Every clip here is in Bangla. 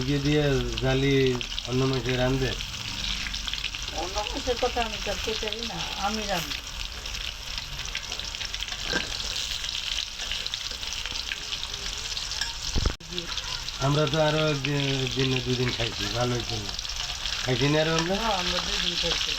মুরগি দিয়ে জালি অন্য মাসে রান্ধে? অন্য মাছের কথা আমি জানতে চাই না, আমি রান্না। আমরা তো আরো দিনে দুদিন খাইছি, ভালো হয়েছিল। খাইছি না আরো আমরা? হ্যাঁ, আমরা 2 দিন খাইছি।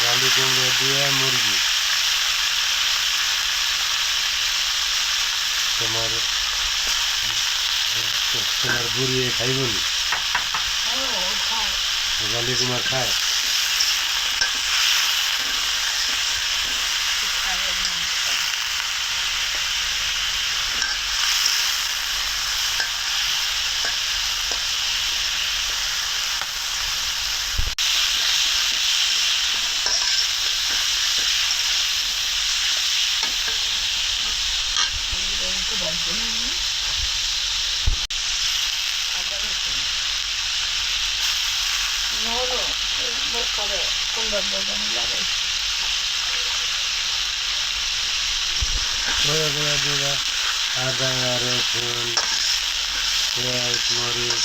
জালি কুমড়ো দিয়ে মুরগি তোমার তোমার বুড়িয়ে খাইবনি? জালি কুমার খায়? আদা রসুন পেঁয়াজ মরিচ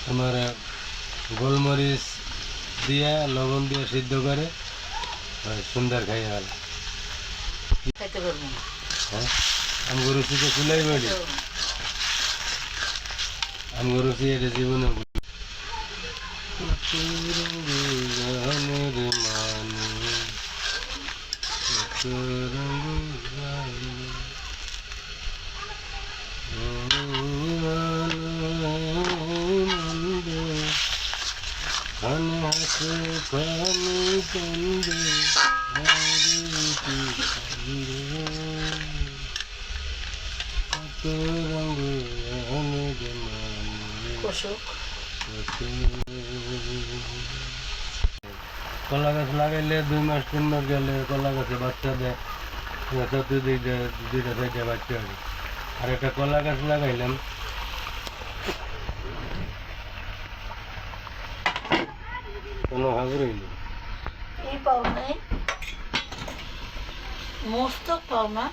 তোমার গোলমরিচ দিয়ে লবণ দিয়ে সিদ্ধ করে সুন্দর খাই আর খাইতে পারবো না। হ্যাঁ, আমগো রুচিতে চুলাই বাড়ি, আমগো রুচি এটা জীবনে কলা গাছ লাগাইলে 2 মাস 3 মাস গেলে কলা গাছে বাচ্চা দেয়, চতুর্দিক দিয়ে 2টা 4টা বাচ্চা হবে। আর একটা কলা গাছ লাগাইলাম কোনো হাগুর হইল এই পাও নাই, মস্তক পাও না।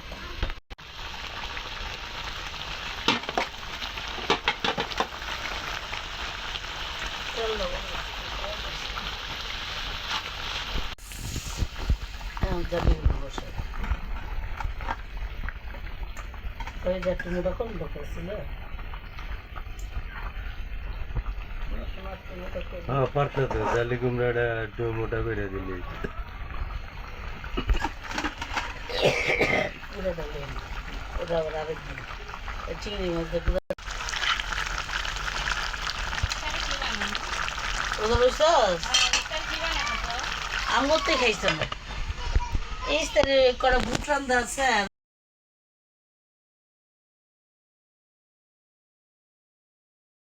হ্যাঁ পারতো তো, জালি কুমড়াটা একটু মোটা করে দিলি। চিংড়ি মাছ আম করতে খাইছ না? এই কটা ভুট রান্ধা আছে।